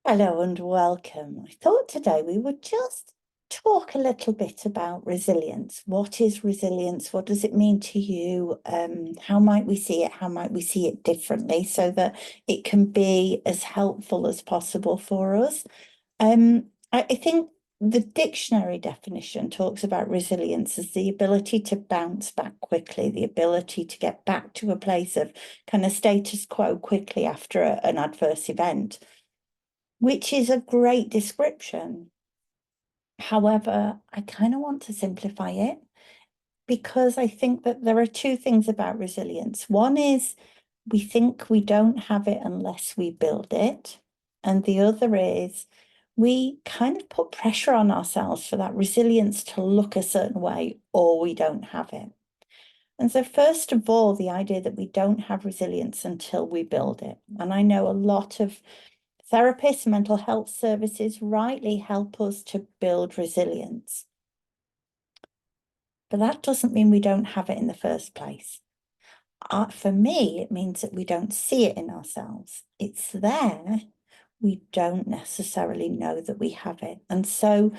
Hello and welcome. I thought today we would just talk a little bit about resilience. What is resilience? What does it mean to you? How might we see it? How might we see it differently so that it can be as helpful as possible for us? I think the dictionary definition talks about resilience as the ability to bounce back quickly, the ability to get back to a place of kind of status quo quickly after an adverse event, which is a great description. However, I kind of want to simplify it because I think that there are two things about resilience. One is we think we don't have it unless we build it. And the other is we kind of put pressure on ourselves for that resilience to look a certain way or we don't have it. And so, first of all, the idea that we don't have resilience until we build it. And I know a lot of therapists, mental health services rightly help us to build resilience. But that doesn't mean we don't have it in the first place. For me, it means that we don't see it in ourselves. It's there. We don't necessarily know that we have it. And so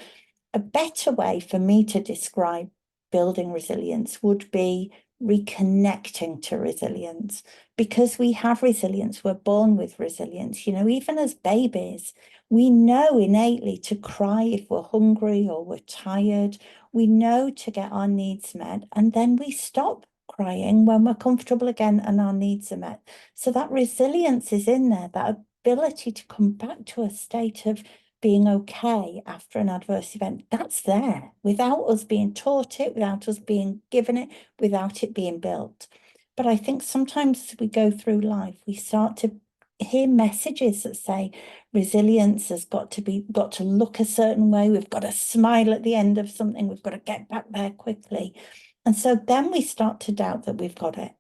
a better way for me to describe building resilience would be reconnecting to resilience, because we have resilience. We're born with resilience. Even as babies, we know innately to cry if we're hungry or we're tired. We know to get our needs met, and then we stop crying when we're comfortable again and our needs are met. So that resilience is in there, that ability to come back to a state of being okay after an adverse event. That's there without us being taught it, without us being given it, without it being built. But I think sometimes as we go through life, we start to hear messages that say resilience has got to look a certain way. We've got to smile at the end of something. We've got to get back there quickly. And so then we start to doubt that we've got it.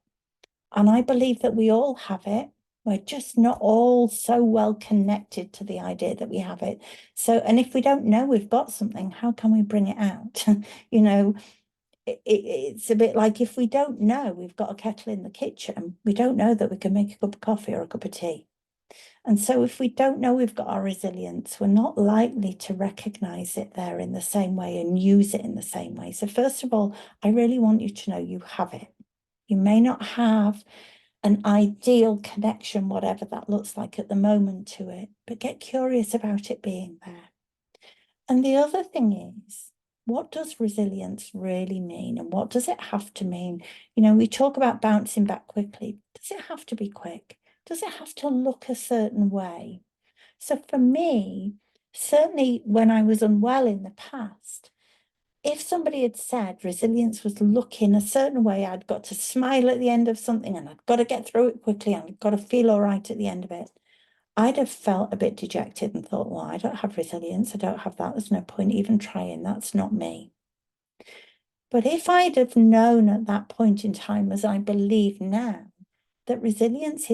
And I believe that we all have it. We're just not all so well connected to the idea that we have it. So, and if we don't know we've got something, how can we bring it out? It's a bit like if we don't know we've got a kettle in the kitchen, we don't know that we can make a cup of coffee or a cup of tea. And so if we don't know we've got our resilience, we're not likely to recognize it there in the same way and use it in the same way. So first of all, I really want you to know you have it. You may not have an ideal connection, whatever that looks like at the moment, to it, but get curious about it being there. And the other thing is, what does resilience really mean? And what does it have to mean? We talk about bouncing back quickly. Does it have to be quick? Does it have to look a certain way? So for me, certainly when I was unwell in the past, if somebody had said resilience was looking a certain way, I'd got to smile at the end of something and I'd got to get through it quickly and I'd got to feel all right at the end of it, I'd have felt a bit dejected and thought, well, I don't have resilience. I don't have that. There's no point even trying. That's not me. But if I'd have known at that point in time, as I believe now, that resilience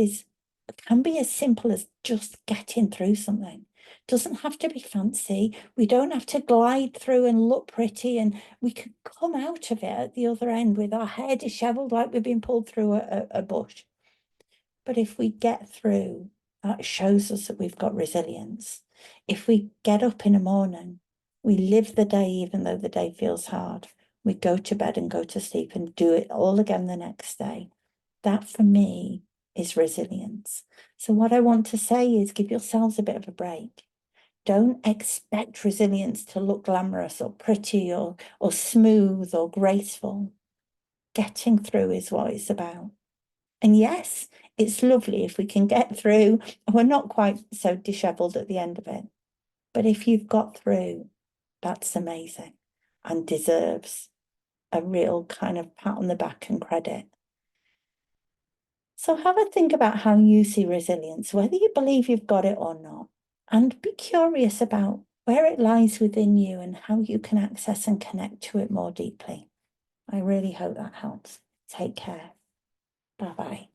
can be as simple as just getting through something. Doesn't have to be fancy. We don't have to glide through and look pretty, and we could come out of it at the other end with our hair disheveled like we've been pulled through a bush. But if we get through, that shows us that we've got resilience. If we get up in the morning, we live the day even though the day feels hard. We go to bed and go to sleep and do it all again the next day. That for me is resilience. So what I want to say is give yourselves a bit of a break. Don't expect resilience to look glamorous or pretty or smooth or graceful. Getting through is what it's about. And yes, it's lovely if we can get through and we're not quite so disheveled at the end of it. But if you've got through, that's amazing and deserves a real kind of pat on the back and credit. So have a think about how you see resilience, whether you believe you've got it or not, and be curious about where it lies within you and how you can access and connect to it more deeply. I really hope that helps. Take care. Bye-bye.